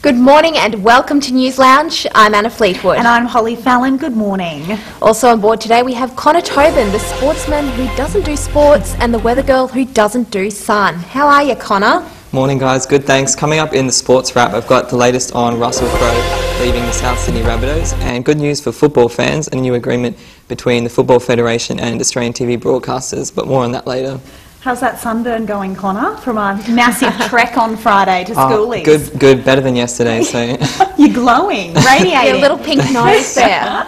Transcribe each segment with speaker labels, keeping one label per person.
Speaker 1: Good morning and welcome to News Lounge. I'm Anna Fleetwood.
Speaker 2: And I'm Holly Fallon. Good morning.
Speaker 1: Also on board today we have Connor Tobin, the sportsman who doesn't do sports, and the weather girl who doesn't do sun. How are you, Connor?
Speaker 3: Morning guys, good thanks. Coming up in the sports wrap, I've got the latest on Russell Crowe leaving the South Sydney Rabbitohs, and good news for football fans, a new agreement between the Football Federation and Australian TV broadcasters, but more on that later.
Speaker 2: How's that sunburn going, Connor, from a massive trek on Friday to schoolies?
Speaker 3: Good, better than yesterday. So
Speaker 2: You're glowing, radiating.
Speaker 1: Your little pink nose there.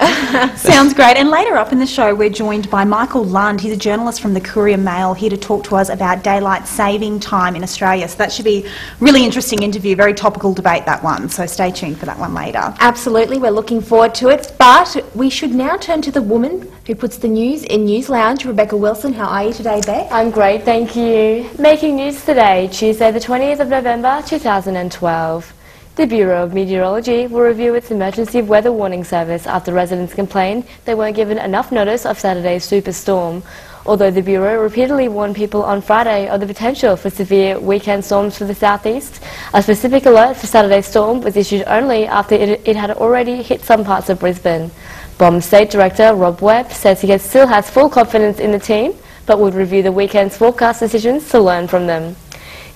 Speaker 2: Sounds great. And later up in the show, we're joined by Michael Lund. He's a journalist from the Courier Mail, here to talk to us about daylight saving time in Australia. So that should be a really interesting interview, very topical debate, that one. So stay tuned for that one later.
Speaker 1: Absolutely, we're looking forward to it. But we should now turn to the woman who puts the news in News Lounge. Rebecca Wilson, how are you today, Beck?
Speaker 4: I'm great, thank you. Making news today, Tuesday the 20th of November 2012. The Bureau of Meteorology will review its emergency weather warning service after residents complained they weren't given enough notice of Saturday's superstorm. Although the Bureau repeatedly warned people on Friday of the potential for severe weekend storms for the southeast, a specific alert for Saturday's storm was issued only after it had already hit some parts of Brisbane. BOM State Director Rob Webb says he still has full confidence in the team, but would review the weekend's forecast decisions to learn from them.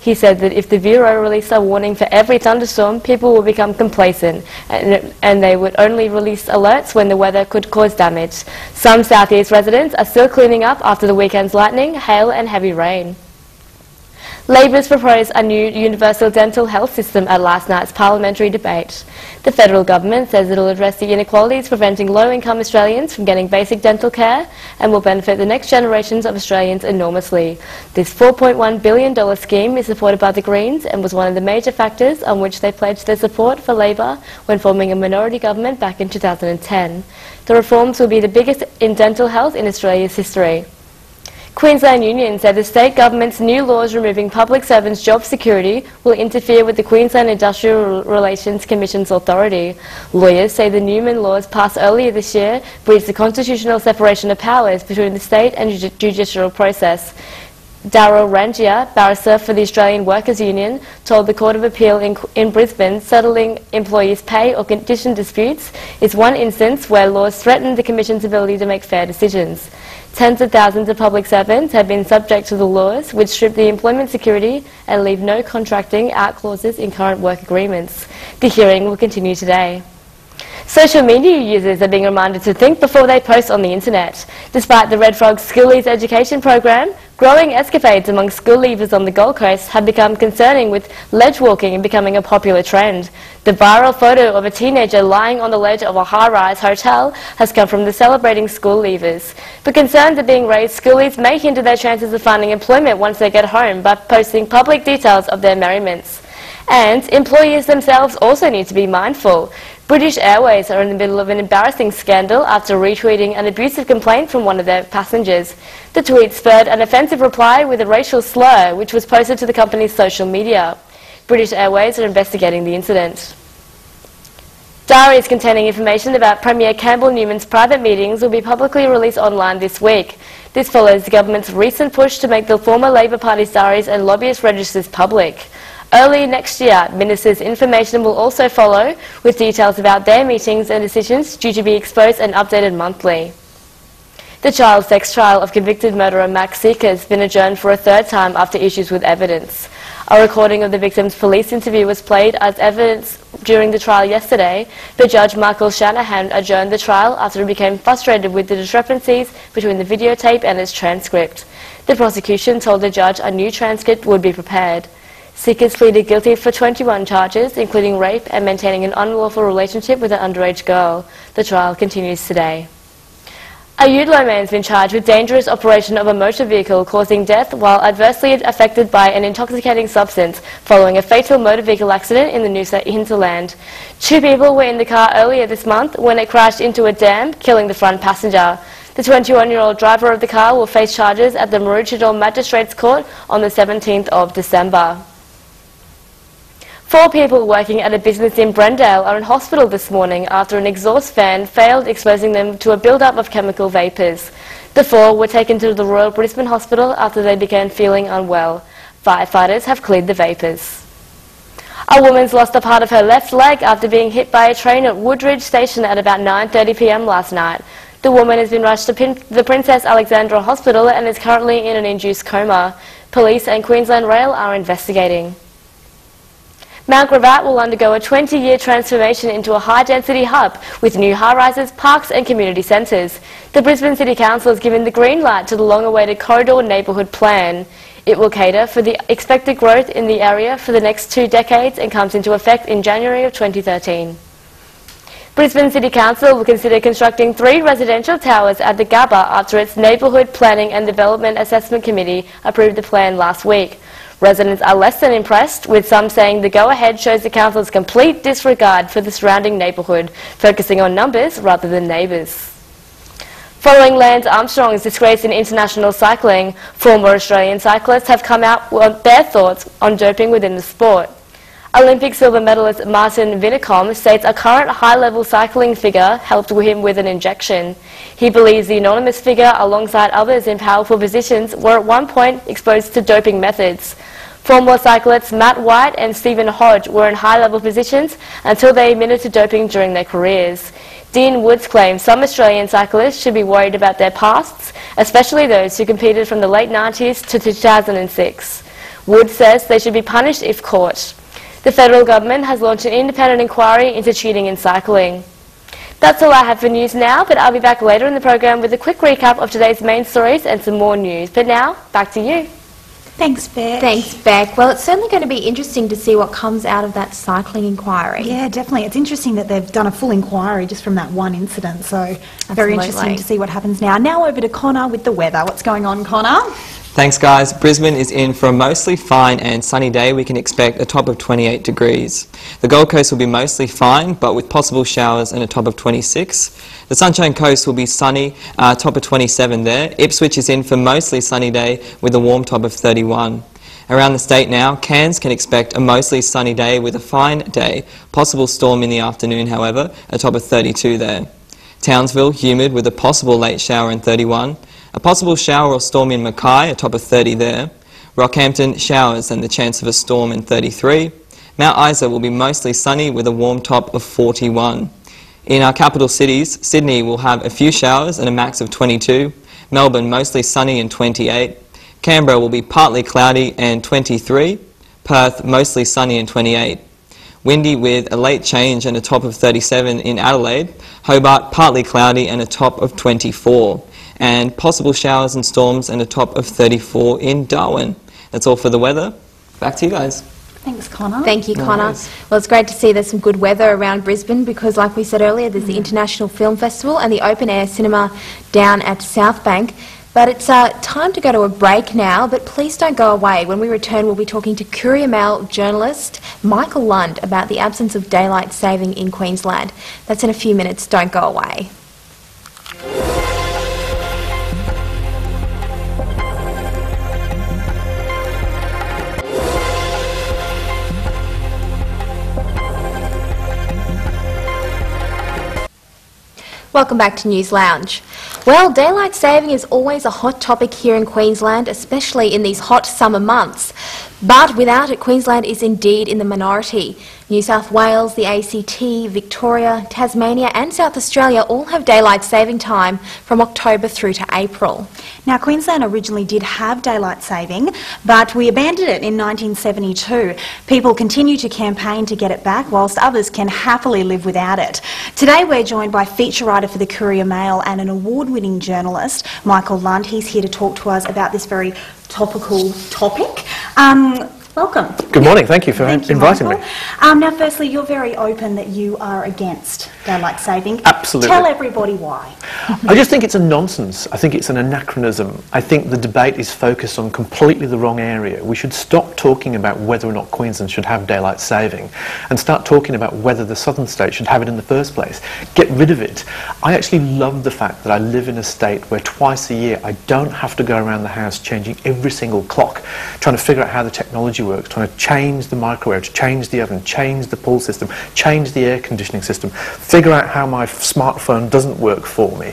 Speaker 4: He said that if the Bureau released a warning for every thunderstorm, people will become complacent and they would only release alerts when the weather could cause damage. Some southeast residents are still cleaning up after the weekend's lightning, hail and heavy rain. Labor's proposed a new universal dental health system at last night's parliamentary debate. The federal government says it will address the inequalities preventing low-income Australians from getting basic dental care and will benefit the next generations of Australians enormously. This $4.1 billion scheme is supported by the Greens and was one of the major factors on which they pledged their support for Labor when forming a minority government back in 2010. The reforms will be the biggest in dental health in Australia's history. Queensland Union said the state government's new laws removing public servants' job security will interfere with the Queensland Industrial Relations Commission's authority. Lawyers say the Newman laws passed earlier this year breach the constitutional separation of powers between the state and judicial process. Darryl Rangier, barrister for the Australian Workers' Union, told the Court of Appeal in Brisbane settling employees' pay or condition disputes is one instance where laws threaten the Commission's ability to make fair decisions. Tens of thousands of public servants have been subject to the laws, which strip the employment security and leave no contracting out clauses in current work agreements. The hearing will continue today. Social media users are being reminded to think before they post on the internet. Despite the Red Frog Schoolies education program, growing escapades among school leavers on the Gold Coast have become concerning, with ledge walking becoming a popular trend. The viral photo of a teenager lying on the ledge of a high-rise hotel has come from the celebrating school leavers. But concerns are being raised schoolies may hinder their chances of finding employment once they get home by posting public details of their merriments. And employees themselves also need to be mindful. British Airways are in the middle of an embarrassing scandal after retweeting an abusive complaint from one of their passengers. The tweet spurred an offensive reply with a racial slur, which was posted to the company's social media. British Airways are investigating the incident. Diaries containing information about Premier Campbell Newman's private meetings will be publicly released online this week. This follows the government's recent push to make the former Labor Party's diaries and lobbyist registers public. Early next year, ministers' information will also follow, with details about their meetings and decisions due to be exposed and updated monthly. The child sex trial of convicted murderer Max Sica has been adjourned for a third time after issues with evidence. A recording of the victim's police interview was played as evidence during the trial yesterday, but Judge Michael Shanahan adjourned the trial after he became frustrated with the discrepancies between the videotape and its transcript. The prosecution told the judge a new transcript would be prepared. Sica pleaded guilty for 21 charges, including rape and maintaining an unlawful relationship with an underage girl. The trial continues today. A Udlo man has been charged with dangerous operation of a motor vehicle causing death while adversely affected by an intoxicating substance following a fatal motor vehicle accident in the New hinterland. 2 people were in the car earlier this month when it crashed into a dam, killing the front passenger. The 21-year-old driver of the car will face charges at the Maroochydore Magistrates Court on the 17th of December. 4 people working at a business in Brendale are in hospital this morning after an exhaust fan failed, exposing them to a build-up of chemical vapours. The 4 were taken to the Royal Brisbane Hospital after they began feeling unwell. Firefighters have cleared the vapours. A woman's lost a part of her left leg after being hit by a train at Woodridge Station at about 9:30 p.m. last night. The woman has been rushed to the Princess Alexandra Hospital and is currently in an induced coma. Police and Queensland Rail are investigating. Mount Gravatt will undergo a 20-year transformation into a high-density hub with new high-rises, parks and community centres. The Brisbane City Council has given the green light to the long-awaited Corridor Neighbourhood Plan. It will cater for the expected growth in the area for the next 2 decades and comes into effect in January of 2013. Brisbane City Council will consider constructing 3 residential towers at the Gabba after its Neighbourhood Planning and Development Assessment Committee approved the plan last week. Residents are less than impressed, with some saying the go-ahead shows the council's complete disregard for the surrounding neighbourhood, focusing on numbers rather than neighbours. Following Lance Armstrong's disgrace in international cycling, former Australian cyclists have come out with their thoughts on doping within the sport. Olympic silver medalist Martin Vinicom states a current high-level cycling figure helped him with an injection. He believes the anonymous figure, alongside others in powerful positions, were at one point exposed to doping methods. Former cyclists Matt White and Stephen Hodge were in high-level positions until they admitted to doping during their careers. Dean Woods claims some Australian cyclists should be worried about their pasts, especially those who competed from the late 90s to 2006. Woods says they should be punished if caught. The federal government has launched an independent inquiry into cheating in cycling. That's all I have for news now, but I'll be back later in the program with a quick recap of today's main stories and some more news. But now, back to you.
Speaker 2: Thanks, Beck.
Speaker 1: Thanks, Beck. Well, it's certainly going to be interesting to see what comes out of that cycling inquiry.
Speaker 2: Yeah, definitely. It's interesting that they've done a full inquiry just from that one incident, so very interesting to see what happens now. Now over to Connor with the weather. What's going on, Connor?
Speaker 3: Thanks guys. Brisbane is in for a mostly fine and sunny day. We can expect a top of 28 degrees. The Gold Coast will be mostly fine, but with possible showers and a top of 26. The Sunshine Coast will be sunny, top of 27 there. Ipswich is in for mostly sunny day with a warm top of 31. Around the state now, Cairns can expect a mostly sunny day with a fine day. Possible storm in the afternoon, however, a top of 32 there. Townsville, humid with a possible late shower in 31. A possible shower or storm in Mackay, a top of 30 there. Rockhampton, showers and the chance of a storm in 33. Mount Isa will be mostly sunny with a warm top of 41. In our capital cities, Sydney will have a few showers and a max of 22. Melbourne, mostly sunny and 28. Canberra will be partly cloudy and 23. Perth, mostly sunny and 28. Windy with a late change and a top of 37 in Adelaide. Hobart, partly cloudy and a top of 24. And possible showers and storms and a top of 34 in Darwin. That's all for the weather. Back to you guys.
Speaker 2: Thanks, Connor.
Speaker 1: Thank you,
Speaker 3: No
Speaker 1: Connor.
Speaker 3: worries.
Speaker 1: Well, it's great to see there's some good weather around Brisbane because, like we said earlier, there's the International Film Festival and the open-air cinema down at South Bank. But it's time to go to a break now, but please don't go away. When we return, we'll be talking to Courier Mail journalist Michael Lund about the absence of daylight saving in Queensland. That's in a few minutes. Don't go away. Welcome back to News Lounge. Well, daylight saving is always a hot topic here in Queensland, especially in these hot summer months. But without it, Queensland is indeed in the minority. New South Wales, the ACT, Victoria, Tasmania and South Australia all have daylight saving time from October through to April.
Speaker 2: Now, Queensland originally did have daylight saving, but we abandoned it in 1972. People continue to campaign to get it back, whilst others can happily live without it. Today we're joined by feature writer for the Courier Mail and an award-winning journalist, Michael Lund. He's here to talk to us about this very topical topic. Welcome.
Speaker 5: Good morning, thank you for inviting me.
Speaker 2: Now, firstly, you're very open that you are against daylight saving.
Speaker 5: Absolutely.
Speaker 2: Tell everybody why.
Speaker 5: I just think it's a nonsense. I think it's an anachronism. I think the debate is focused on completely the wrong area. We should stop talking about whether or not Queensland should have daylight saving and start talking about whether the southern states should have it in the first place. Get rid of it. I actually love the fact that I live in a state where twice a year I don't have to go around the house changing every single clock, trying to figure out how the technology works, trying to change the microwave, change the oven, change the pool system, change the air conditioning system, figure out how my smartphone doesn't work for me,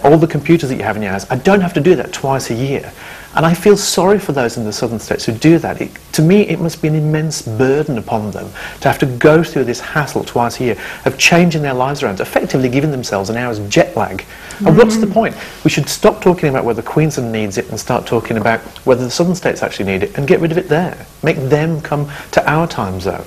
Speaker 5: all the computers that you have in your house. I don't have to do that twice a year. And I feel sorry for those in the southern states who do that. To me, it must be an immense burden upon them to have to go through this hassle twice a year of changing their lives around, effectively giving themselves an hour's jet lag. And what's the point? We should stop talking about whether Queensland needs it and start talking about whether the southern states actually need it and get rid of it there. Make them come to our time zone.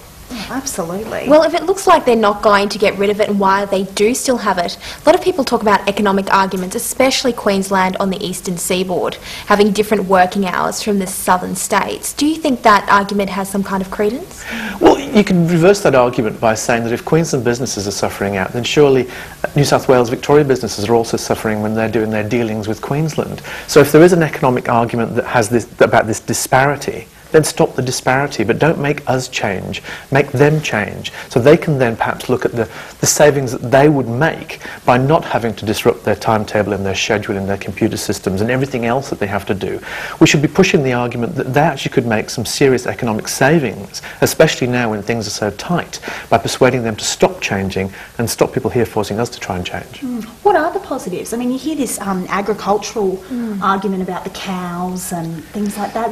Speaker 2: Absolutely.
Speaker 1: Well, if it looks like they're not going to get rid of it and why they do still have it, a lot of people talk about economic arguments, especially Queensland on the eastern seaboard, having different working hours from the southern states. Do you think that argument has some kind of credence?
Speaker 5: Well, you can reverse that argument by saying that if Queensland businesses are suffering out, then surely New South Wales, Victoria businesses are also suffering when they're doing their dealings with Queensland. So if there is an economic argument that has about this disparity, then stop the disparity, but don't make us change, make them change, so they can then perhaps look at the savings that they would make by not having to disrupt their timetable and their schedule and their computer systems and everything else that they have to do. We should be pushing the argument that they actually could make some serious economic savings, especially now when things are so tight, by persuading them to stop changing and stop people here forcing us to try and change.
Speaker 2: What are the positives? I mean, you hear this agricultural argument about the cows and things like that.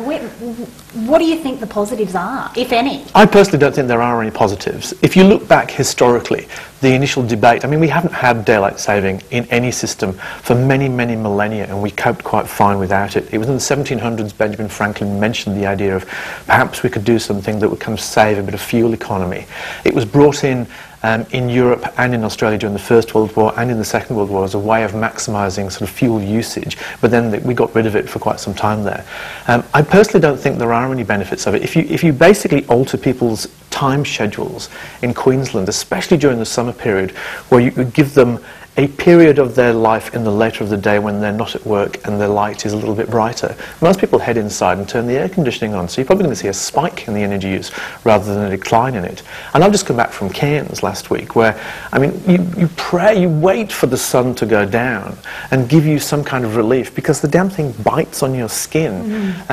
Speaker 2: What do you think the positives are, if any?
Speaker 5: I personally don't think there are any positives. If you look back historically, the initial debate, I mean, we haven't had daylight saving in any system for many, many millennia, and we coped quite fine without it. It was in the 1700s Benjamin Franklin mentioned the idea of perhaps we could do something that would kind of save a bit of fuel economy. It was brought in Europe and in Australia during the First World War and in the Second World War as a way of maximising sort of fuel usage, but then we got rid of it for quite some time there. I personally don't think there are any benefits of it. If you basically alter people's time schedules in Queensland, especially during the summer period, where you give them a period of their life in the later of the day when they're not at work and their light is a little bit brighter, most people head inside and turn the air conditioning on, so you're probably going to see a spike in the energy use rather than a decline in it. And I've just come back from Cairns last week where, I mean, you wait for the sun to go down and give you some kind of relief because the damn thing bites on your skin.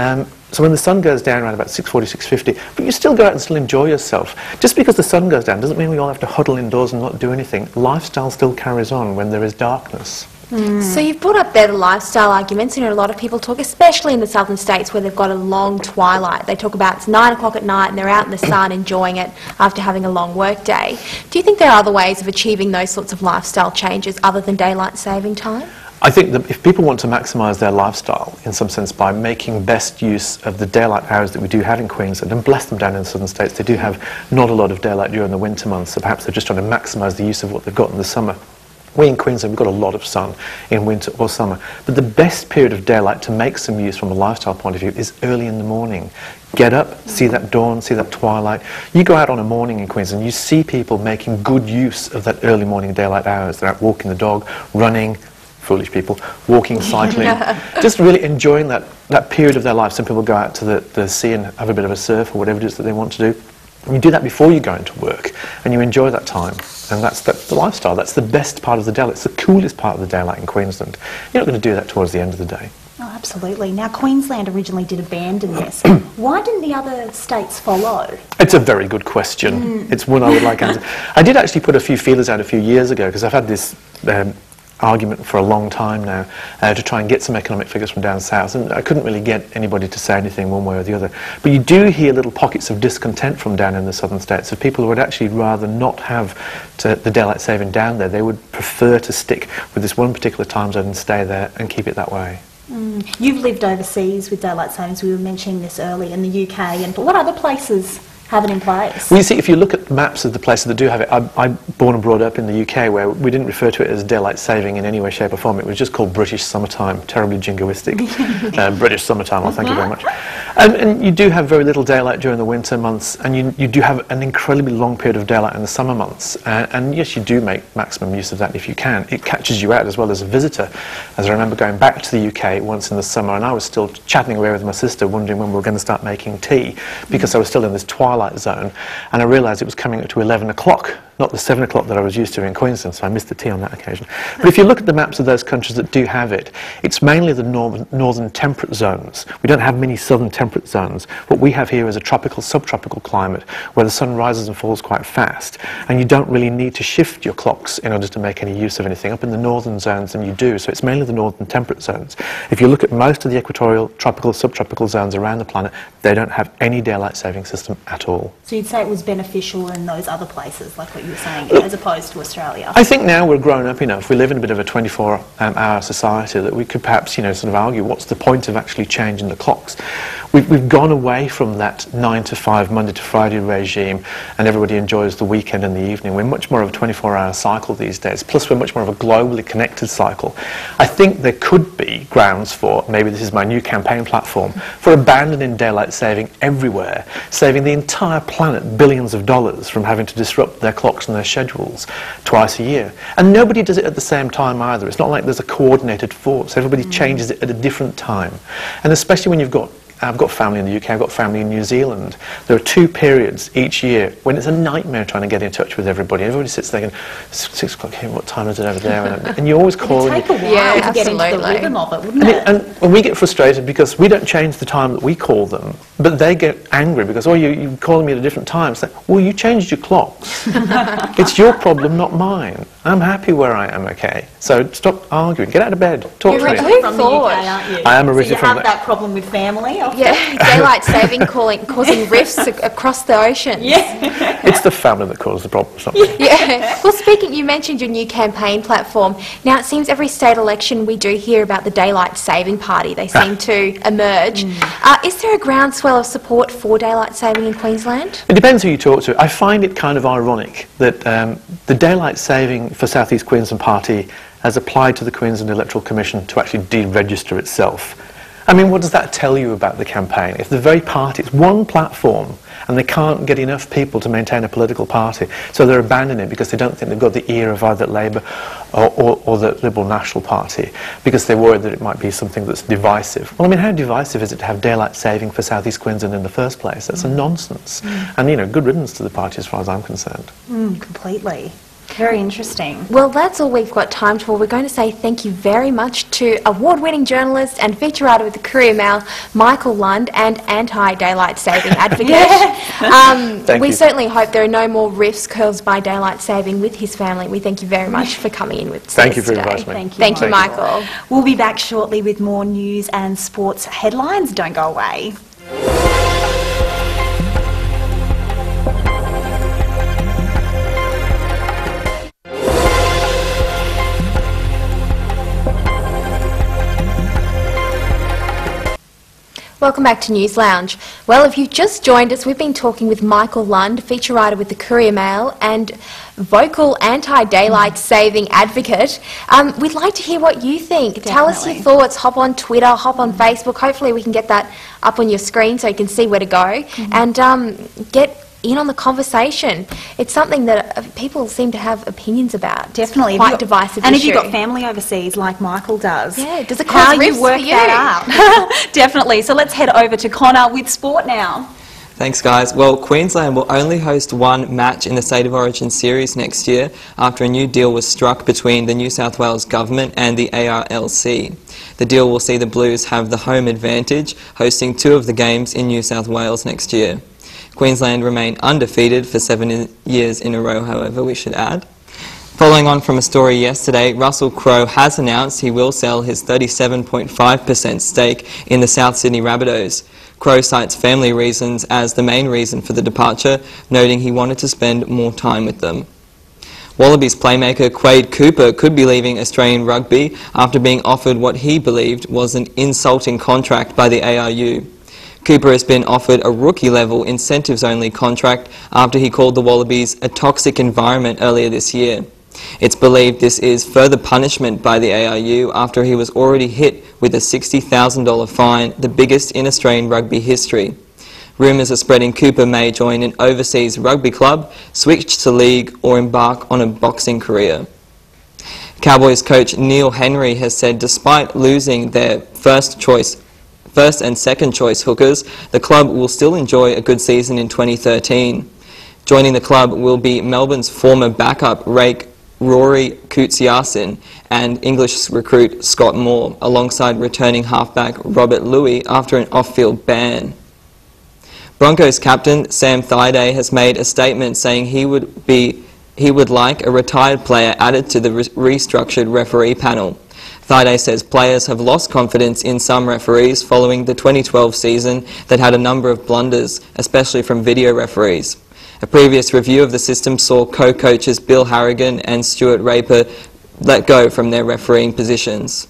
Speaker 5: So when the sun goes down around about 6:40, 6:50, but you still go out and still enjoy yourself. Just because the sun goes down doesn't mean we all have to huddle indoors and not do anything. Lifestyle still carries on when there is darkness.
Speaker 1: So you've brought up there the lifestyle arguments. You know, a lot of people talk, especially in the southern states where they've got a long twilight. They talk about it's 9 o'clock at night and they're out in the sun enjoying it after having a long work day. Do you think there are other ways of achieving those sorts of lifestyle changes other than daylight saving time?
Speaker 5: I think that if people want to maximise their lifestyle, in some sense, by making best use of the daylight hours that we do have in Queensland, and bless them down in the southern states, they do have not a lot of daylight during the winter months, so perhaps they're just trying to maximise the use of what they've got in the summer. We in Queensland, we've got a lot of sun in winter or summer, but the best period of daylight to make some use from a lifestyle point of view is early in the morning. Get up, see that dawn, see that twilight. You go out on a morning in Queensland, you see people making good use of that early morning daylight hours. They're out walking the dog, running, foolish people, walking, cycling, just really enjoying that period of their life. Some people go out to the sea and have a bit of a surf or whatever it is that they want to do. And you do that before you go into work, and you enjoy that time. And that's the lifestyle. That's the best part of the daylight. It's the coolest part of the daylight in Queensland. You're not going to do that towards the end of the day.
Speaker 2: Oh, absolutely. Now, Queensland originally did abandon this. Why didn't the other states follow?
Speaker 5: It's a very good question. It's one I would like to answer. I did actually put a few feelers out a few years ago, because I've had this argument for a long time now to try and get some economic figures from down south, and I couldn't really get anybody to say anything one way or the other. But you do hear little pockets of discontent from down in the southern states of people who would actually rather not have the daylight saving down there. They would prefer to stick with this one particular time zone and stay there and keep it that way.
Speaker 2: You've lived overseas with daylight savings. We were mentioning this earlier in the UK, and what other places have it in place?
Speaker 5: Well, you see, if you look at maps of the places that do have it, I'm born and brought up in the UK where we didn't refer to it as daylight saving in any way, shape or form. It was just called British summertime, terribly jingoistic. British summertime, well, thank you very much. And you do have very little daylight during the winter months, and you do have an incredibly long period of daylight in the summer months. And yes, you do make maximum use of that if you can. It catches you out as well as a visitor. As I remember going back to the UK once in the summer, and I was still chatting away with my sister, wondering when we were going to start making tea, because I was still in this twilight zone, and I realised it was coming up to 11 o'clock not the 7 o'clock that I was used to in Queensland, so I missed the tea on that occasion. But if you look at the maps of those countries that do have it, it's mainly the northern temperate zones. We don't have many southern temperate zones. What we have here is a tropical, subtropical climate where the sun rises and falls quite fast, and you don't really need to shift your clocks in order to make any use of anything. Up in the northern zones, then you do, so it's mainly the northern temperate zones. If you look at most of the equatorial, tropical, subtropical zones around the planet, they don't have any daylight saving system at all.
Speaker 2: So you'd say it was beneficial in those other places, like what you were saying, as opposed to Australia?
Speaker 5: I think now we're grown up enough, we live in a bit of a 24-hour society, that we could perhaps, sort of argue what's the point of actually changing the clocks. We've gone away from that 9 to 5, Monday to Friday regime, and everybody enjoys the weekend and the evening. We're much more of a 24-hour cycle these days, plus we're much more of a globally connected cycle. I think there could be grounds for, maybe this is my new campaign platform, for abandoning daylight saving everywhere, saving the entire planet billions of dollars from having to disrupt their clocks and their schedules twice a year. And nobody does it at the same time either. It's not like there's a coordinated force. Everybody changes it at a different time. And especially when I've got family in the UK, I've got family in New Zealand. There are 2 periods each year when it's a nightmare trying to get in touch with everybody. Everybody sits there going, 6 o'clock here, what time is it over there? And you always call.
Speaker 2: It'd take a while to get into the rhythm of it, wouldn't it?
Speaker 5: And when we get frustrated because we don't change the time that we call them, but they get angry because, oh, you're calling me at a different time. It's like, well, you changed your clocks. It's your problem, not mine. I'm happy where I am, okay? So stop arguing. Get out of bed. Talk to me.
Speaker 2: You're originally from the UK, aren't you?
Speaker 5: I am originally
Speaker 2: from
Speaker 5: from
Speaker 2: you have that problem with family?
Speaker 1: Yeah, daylight saving causing rifts across the ocean.
Speaker 2: Yeah.
Speaker 5: It's the family that causes the problem. It's not me.
Speaker 1: Yeah. Well, speaking, you mentioned your new campaign platform. Now, it seems every state election we do hear about the daylight saving party. They seem to emerge. Is there a groundswell of support for daylight saving in Queensland?
Speaker 5: It depends who you talk to. I find it kind of ironic that the daylight saving for South East Queensland Party has applied to the Queensland Electoral Commission to actually deregister itself. I mean, what does that tell you about the campaign? If the very party, it's one platform, and they can't get enough people to maintain a political party, so they're abandoning it because they don't think they've got the ear of either Labour or the Liberal National Party, because they're worried that it might be something that's divisive. Well, I mean, how divisive is it to have daylight saving for South East Queensland in the first place? That's a nonsense. And, good riddance to the party as far as I'm concerned.
Speaker 2: Completely. Very interesting.
Speaker 1: Well, that's all we've got time for. We're going to say thank you very much to award-winning journalist and feature writer with the Courier Mail, Michael Lund, and anti-daylight saving advocate. We certainly hope there are no more rifts caused by daylight saving with his family. We thank you very much for coming in with us
Speaker 5: Thank you for
Speaker 1: today.
Speaker 5: inviting me.
Speaker 2: Thank you,
Speaker 1: Michael.
Speaker 2: We'll be back shortly with more news and sports headlines. Don't go away.
Speaker 1: Welcome back to News Lounge. Well, if you've just joined us, we've been talking with Michael Lund, feature writer with the Courier Mail and vocal anti-daylight saving advocate. We'd like to hear what you think.
Speaker 2: Definitely.
Speaker 1: Tell us your thoughts. Hop on Twitter, hop on Facebook. Hopefully we can get that up on your screen so you can see where to go. And get in on the conversation. It's something that people seem to have opinions about.
Speaker 2: Definitely.
Speaker 1: It's quite a divisive
Speaker 2: and
Speaker 1: issue.
Speaker 2: if you've got family overseas like Michael does,
Speaker 1: Yeah, does it cause
Speaker 2: how
Speaker 1: rifts
Speaker 2: you work
Speaker 1: for you?
Speaker 2: that out. Definitely. So let's head over to Connor with sport now.
Speaker 3: Thanks, guys. Well, Queensland will only host one match in the State of Origin series next year after a new deal was struck between the New South Wales Government and the ARLC. The deal will see the Blues have the home advantage, hosting 2 of the games in New South Wales next year. Queensland remain undefeated for 7 years in a row, however, we should add. Following on from a story yesterday, Russell Crowe has announced he will sell his 37.5% stake in the South Sydney Rabbitohs. Crowe cites family reasons as the main reason for the departure, noting he wanted to spend more time with them. Wallabies playmaker Quade Cooper could be leaving Australian rugby after being offered what he believed was an insulting contract by the ARU. Cooper has been offered a rookie-level incentives-only contract after he called the Wallabies a toxic environment earlier this year. It's believed this is further punishment by the ARU after he was already hit with a $60,000 fine, the biggest in Australian rugby history. Rumours are spreading Cooper may join an overseas rugby club, switch to league or embark on a boxing career. Cowboys coach Neil Henry has said despite losing their first and second choice hookers, the club will still enjoy a good season in 2013. Joining the club will be Melbourne's former backup rake Rory Koutsiasin and English recruit Scott Moore, alongside returning halfback Robert Louis after an off-field ban. Broncos captain Sam Thaiday has made a statement saying he would like a retired player added to the restructured referee panel. Thaiday says players have lost confidence in some referees following the 2012 season that had a number of blunders, especially from video referees. A previous review of the system saw co-coaches Bill Harrigan and Stuart Raper let go from their refereeing positions.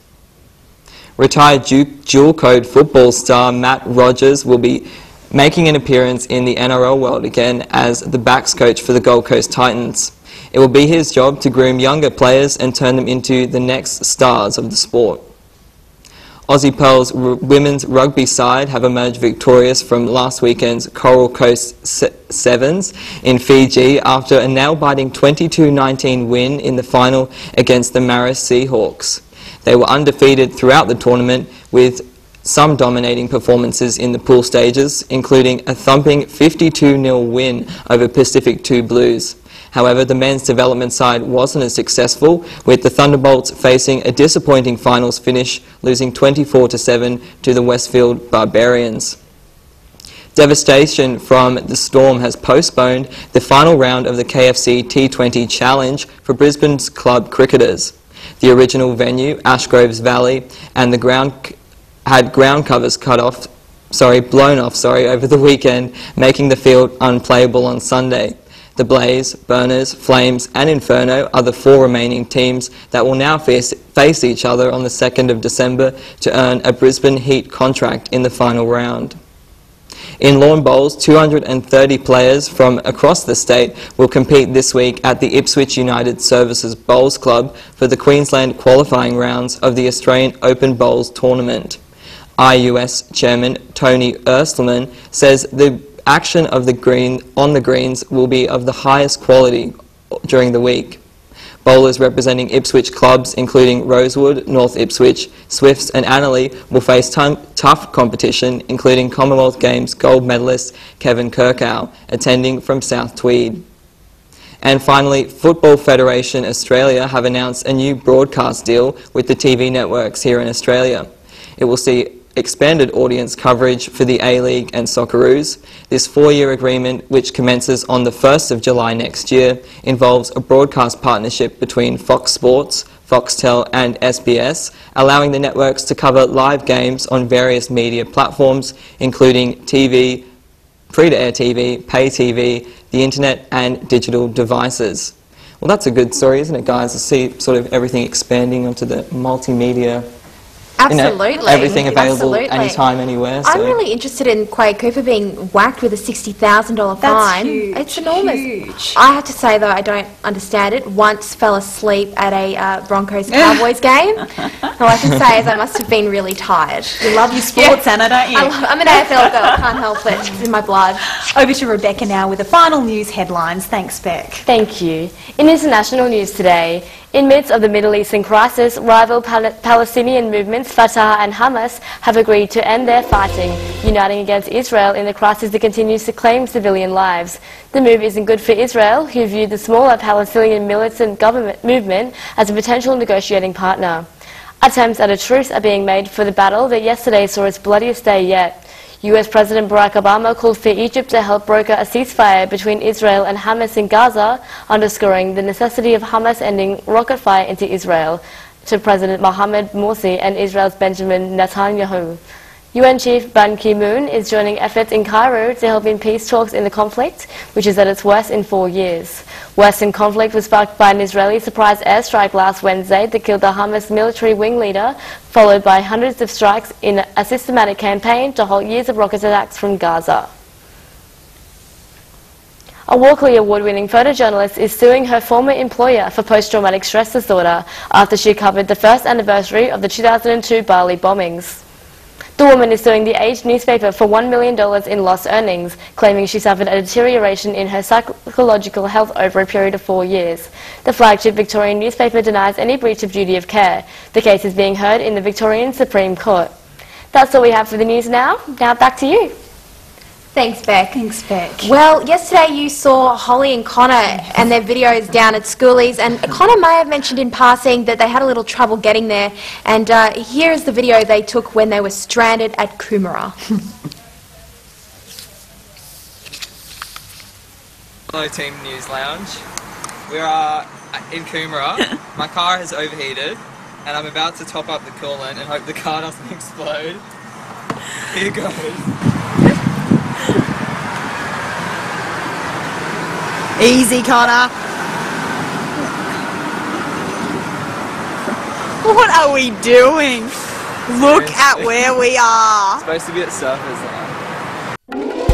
Speaker 3: Retired dual-code football star Matt Rogers will be making an appearance in the NRL world again as the backs coach for the Gold Coast Titans. It will be his job to groom younger players and turn them into the next stars of the sport. Aussie Pearls women's rugby side have emerged victorious from last weekend's Coral Coast Sevens in Fiji after a nail-biting 22-19 win in the final against the Maris Seahawks. They were undefeated throughout the tournament, with some dominating performances in the pool stages, including a thumping 52-0 win over Pacific 2 Blues. However, the men's development side wasn't as successful, with the Thunderbolts facing a disappointing finals finish, losing 24-7 to the Westfield Barbarians. Devastation from the storm has postponed the final round of the KFC T20 Challenge for Brisbane's club cricketers. The original venue, Ashgroves Valley, and the ground covers blown off over the weekend, making the field unplayable on Sunday. The Blaze, Burners, Flames and Inferno are the four remaining teams that will now face each other on the 2nd of December to earn a Brisbane Heat contract in the final round. In lawn bowls, 230 players from across the state will compete this week at the Ipswich United Services Bowls Club for the Queensland qualifying rounds of the Australian Open Bowls Tournament. IUS Chairman Tony Erstelman says the action of on the greens will be of the highest quality during the week. Bowlers representing Ipswich clubs, including Rosewood, North Ipswich, Swifts and Annerley, will face tough competition, including Commonwealth Games gold medalist Kevin Kirkow, attending from South Tweed. And finally, Football Federation Australia have announced a new broadcast deal with the TV networks here in Australia. It will see expanded audience coverage for the A-League and Socceroos. This 4-year agreement, which commences on the 1st of July next year, involves a broadcast partnership between Fox Sports, Foxtel and SBS, allowing the networks to cover live games on various media platforms, including TV, free-to-air TV, pay TV, the internet and digital devices. Well, that's a good story, isn't it, guys? To see sort of everything expanding onto the multimedia.
Speaker 1: Absolutely.
Speaker 3: Everything available anytime, anywhere. So.
Speaker 1: I'm really interested in Quade Cooper being whacked with a $60,000 fine.
Speaker 2: That's huge.
Speaker 1: It's enormous.
Speaker 2: Huge.
Speaker 1: I have to say, though, I don't understand it. Once fell asleep at a Broncos-Cowboys game. All I can say is I must have been really tired.
Speaker 2: You love your sports, Anna, don't you?
Speaker 1: I'm an AFL girl. Can't help it. It's in my blood.
Speaker 2: Over to Rebecca now with the final news headlines. Thanks, Beck.
Speaker 4: Thank you. In international news today, in midst of the Middle Eastern crisis, rival Palestinian movements Fatah and Hamas have agreed to end their fighting, uniting against Israel in the crisis that continues to claim civilian lives. The move isn't good for Israel, who view the smaller Palestinian militant government movement as a potential negotiating partner. Attempts at a truce are being made for the battle that yesterday saw its bloodiest day yet. US President Barack Obama called for Egypt to help broker a ceasefire between Israel and Hamas in Gaza, underscoring the necessity of Hamas ending rocket fire into Israel, to President Mohamed Morsi and Israel's Benjamin Netanyahu. UN Chief Ban Ki-moon is joining efforts in Cairo to help in peace talks in the conflict, which is at its worst in 4 years. Western conflict was sparked by an Israeli surprise airstrike last Wednesday that killed the Hamas military wing leader, followed by hundreds of strikes in a systematic campaign to halt years of rocket attacks from Gaza. A Walkley Award-winning photojournalist is suing her former employer for post-traumatic stress disorder after she covered the first anniversary of the 2002 Bali bombings. The woman is suing the Age newspaper for $1 million in lost earnings, claiming she suffered a deterioration in her psychological health over a period of 4 years. The flagship Victorian newspaper denies any breach of duty of care. The case is being heard in the Victorian Supreme Court. That's all we have for the news now. Now back to you.
Speaker 1: Thanks, Beck.
Speaker 2: Thanks, Beck.
Speaker 1: Well, yesterday you saw Holly and Connor and their videos down at Schoolies, and Connor may have mentioned in passing that they had a little trouble getting there, and here is the video they took when they were stranded at Coomera.
Speaker 3: Hello Team News Lounge. We are in Coomera. My car has overheated and I'm about to top up the coolant and hope the car doesn't explode. Here goes.
Speaker 6: Easy, Connor. What are we doing? Look at where we are.
Speaker 3: It's supposed to be at Surfers Line.